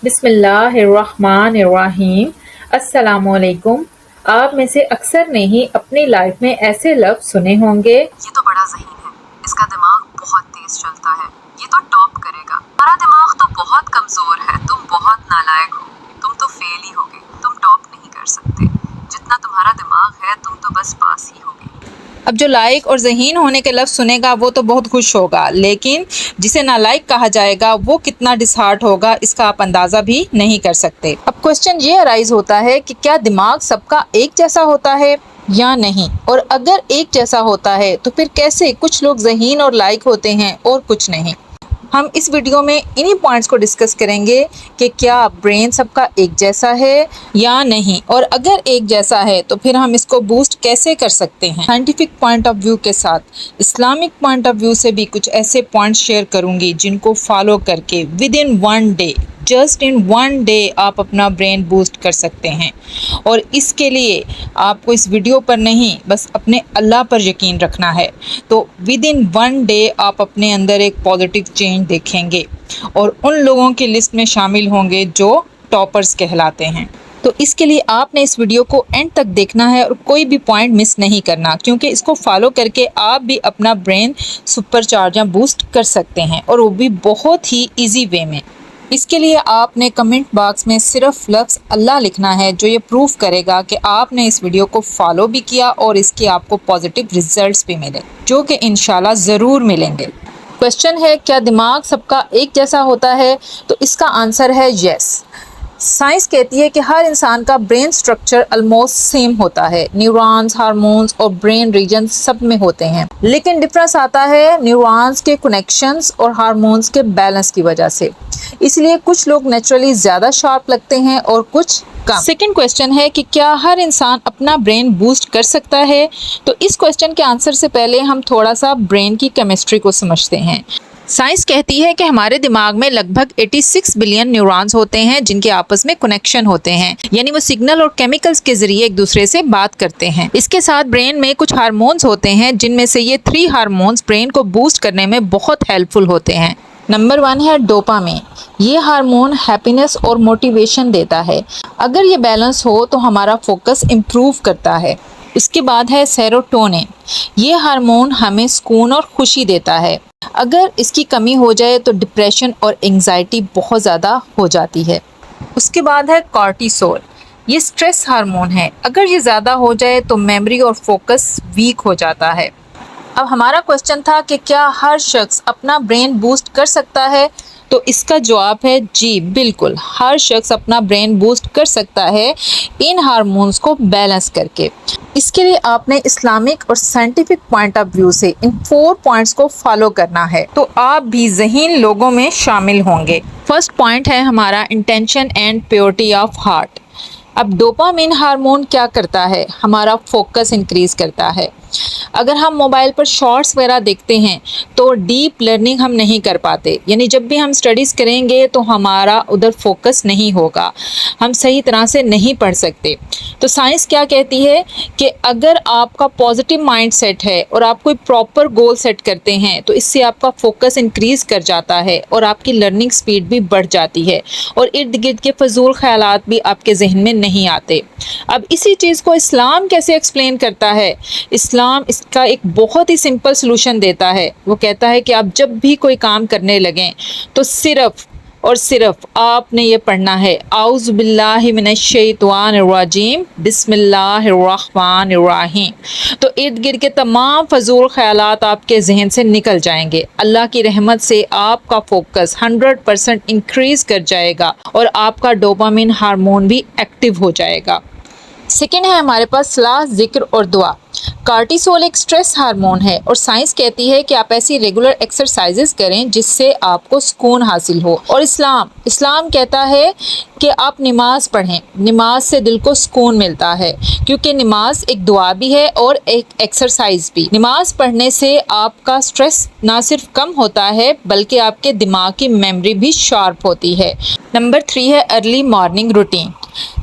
بسم اللہ الرحمن الرحیم۔ السلام علیکم۔ آپ میں سے اکثر نے ہی اپنی لائف میں ایسے لفظ سنے ہوں گے، یہ تو بڑا ذہین ہے، اس کا دماغ بہت تیز چلتا ہے، یہ تو ٹاپ کرے گا، ہمارا دماغ تو بہت کمزور ہے، تم بہت نالائق ہو، تم تو فیل ہی ہوگے، تم ٹاپ نہیں کر سکتے، جتنا تمہارا دماغ ہے تم تو بس پاس ہی ہوگے۔ اب جو لائق اور ذہین ہونے کے لفظ سنے گا وہ تو بہت خوش ہوگا، لیکن جسے نالائق کہا جائے گا وہ کتنا ڈس ہارٹ ہوگا اس کا آپ اندازہ بھی نہیں کر سکتے۔ اب کوشچن یہ ارائز ہوتا ہے کہ کیا دماغ سب کا ایک جیسا ہوتا ہے یا نہیں، اور اگر ایک جیسا ہوتا ہے تو پھر کیسے کچھ لوگ ذہین اور لائق ہوتے ہیں اور کچھ نہیں۔ ہم اس ویڈیو میں انہی پوائنٹس کو ڈسکس کریں گے کہ کیا برین سب کا ایک جیسا ہے یا نہیں، اور اگر ایک جیسا ہے تو پھر ہم اس کو بوسٹ کیسے کر سکتے ہیں۔ سائنٹیفک پوائنٹ آف ویو کے ساتھ اسلامک پوائنٹ آف ویو سے بھی کچھ ایسے پوائنٹس شیئر کروں گی جن کو فالو کر کے with in one day, just in one day آپ اپنا برین بوسٹ کر سکتے ہیں، اور اس کے لیے آپ کو اس ویڈیو پر نہیں بس اپنے اللہ پر یقین رکھنا ہے۔ تو ود ان ون ڈے آپ اپنے اندر ایک پازیٹیو چینج دیکھیں گے اور ان لوگوں کی لسٹ میں شامل ہوں گے جو ٹاپرز کہلاتے ہیں۔ تو اس کے لیے آپ نے اس ویڈیو کو اینڈ تک دیکھنا ہے اور کوئی بھی پوائنٹ مس نہیں کرنا، کیونکہ اس کو فالو کر کے آپ بھی اپنا برین سپر چارج یا بوسٹ کر سکتے ہیں، اور وہ بھی بہت ہی ایزی وے میں۔ اس کے لیے آپ نے کمنٹ باکس میں صرف لفظ اللہ لکھنا ہے، جو یہ پروف کرے گا کہ آپ نے اس ویڈیو کو فالو بھی کیا اور اس کے آپ کو پازیٹیو ریزلٹس بھی ملے، جو کہ انشاءاللہ ضرور ملیں گے۔ کوشچن ہے کیا دماغ سب کا ایک جیسا ہوتا ہے؟ تو اس کا آنسر ہے یس۔ سائنس کہتی ہے کہ ہر انسان کا برین سٹرکچر آلموسٹ سیم ہوتا ہے، نیورونز، ہارمونز اور برین ریجنز سب میں ہوتے ہیں، لیکن ڈفرنس آتا ہے نیورونز کے کنیکشنز اور ہارمونز کے بیلنس کی وجہ سے۔ اس لیے کچھ لوگ نیچرلی زیادہ شارپ لگتے ہیں اور کچھ کم۔ سیکنڈ کوشچن ہے کہ کیا ہر انسان اپنا برین بوسٹ کر سکتا ہے؟ تو اس کوشچن کے آنسر سے پہلے ہم تھوڑا سا برین کی کیمسٹری کو سمجھتے ہیں۔ سائنس کہتی ہے کہ ہمارے دماغ میں لگ بھگ 86 بلین نیورونز ہوتے ہیں جن کے آپس میں کنیکشن ہوتے ہیں، یعنی وہ سگنل اور کیمیکلز کے ذریعے ایک دوسرے سے بات کرتے ہیں۔ اس کے ساتھ برین میں کچھ ہارمونز ہوتے ہیں جن میں سے یہ 3 ہارمونز برین کو بوسٹ کرنے میں بہت ہیلپ فل ہوتے ہیں۔ نمبر 1 ہے ڈوپامین۔ یہ ہارمون ہیپینس اور موٹیویشن دیتا ہے۔ اگر یہ بیلنس ہو تو ہمارا فوکس امپروو کرتا ہے۔ اس کے بعد ہے سیروٹونین۔ یہ ہارمون ہمیں سکون اور خوشی دیتا ہے۔ اگر اس کی کمی ہو جائے تو ڈپریشن اور انگزائٹی بہت زیادہ ہو جاتی ہے۔ اس کے بعد ہے کارٹیسول۔ یہ سٹریس ہارمون ہے، اگر یہ زیادہ ہو جائے تو میموری اور فوکس ویک ہو جاتا ہے۔ اب ہمارا کوشچن تھا کہ کیا ہر شخص اپنا برین بوسٹ کر سکتا ہے؟ تو اس کا جواب ہے جی بالکل، ہر شخص اپنا برین بوسٹ کر سکتا ہے ان ہارمونز کو بیلنس کر کے۔ اس کے لیے آپ نے اسلامک اور سائنٹیفک پوائنٹ آف ویو سے ان 4 پوائنٹس کو فالو کرنا ہے، تو آپ بھی ذہین لوگوں میں شامل ہوں گے۔ فرسٹ پوائنٹ ہے ہمارا intention and purity of heart. اب ڈوپامین ہارمون کیا کرتا ہے؟ ہمارا فوکس انکریز کرتا ہے۔ اگر ہم موبائل پر شارٹس وغیرہ دیکھتے ہیں تو ڈیپ لرننگ ہم نہیں کر پاتے، یعنی جب بھی ہم سٹڈیز کریں گے تو ہمارا ادھر فوکس نہیں ہوگا، ہم صحیح طرح سے نہیں پڑھ سکتے۔ تو سائنس کیا کہتی ہے کہ اگر آپ کا پازیٹیو مائنڈ سیٹ ہے اور آپ کوئی پراپر گول سیٹ کرتے ہیں تو اس سے آپ کا فوکس انکریز کر جاتا ہے اور آپ کی لرننگ سپیڈ بھی بڑھ جاتی ہے، اور ارد گرد کے فضول خیالات بھی آپ کے ذہن میں نہیں آتے۔ اب اسی چیز کو اسلام کیسے ایکسپلین کرتا ہے؟ اسلام اس کا ایک بہت ہی سمپل سلوشن دیتا ہے۔ وہ کہتا ہے کہ آپ جب بھی کوئی کام کرنے لگیں تو صرف اور صرف آپ نے یہ پڑھنا ہے اعوذ باللہ من الشیطان الرجیم بسم اللہ الرحمن الرحیم، تو ارد گرد کے تمام فضول خیالات آپ کے ذہن سے نکل جائیں گے۔ اللہ کی رحمت سے آپ کا فوکس 100% انکریز کر جائے گا اور آپ کا ڈوپامین ہارمون بھی ایکٹیو ہو جائے گا۔ سیکنڈ ہے ہمارے پاس صلاح، ذکر اور دعا۔ کارٹیسول ایک سٹریس ہارمون ہے اور سائنس کہتی ہے کہ آپ ایسی ریگولر ایکسرسائزز کریں جس سے آپ کو سکون حاصل ہو۔ اور اسلام کہتا ہے کہ آپ نماز پڑھیں، نماز سے دل کو سکون ملتا ہے، کیونکہ نماز ایک دعا بھی ہے اور ایک ایکسرسائز بھی۔ نماز پڑھنے سے آپ کا سٹریس نہ صرف کم ہوتا ہے بلکہ آپ کے دماغ کی میموری بھی شارپ ہوتی ہے۔ نمبر 3 ہے ارلی مارننگ روٹین۔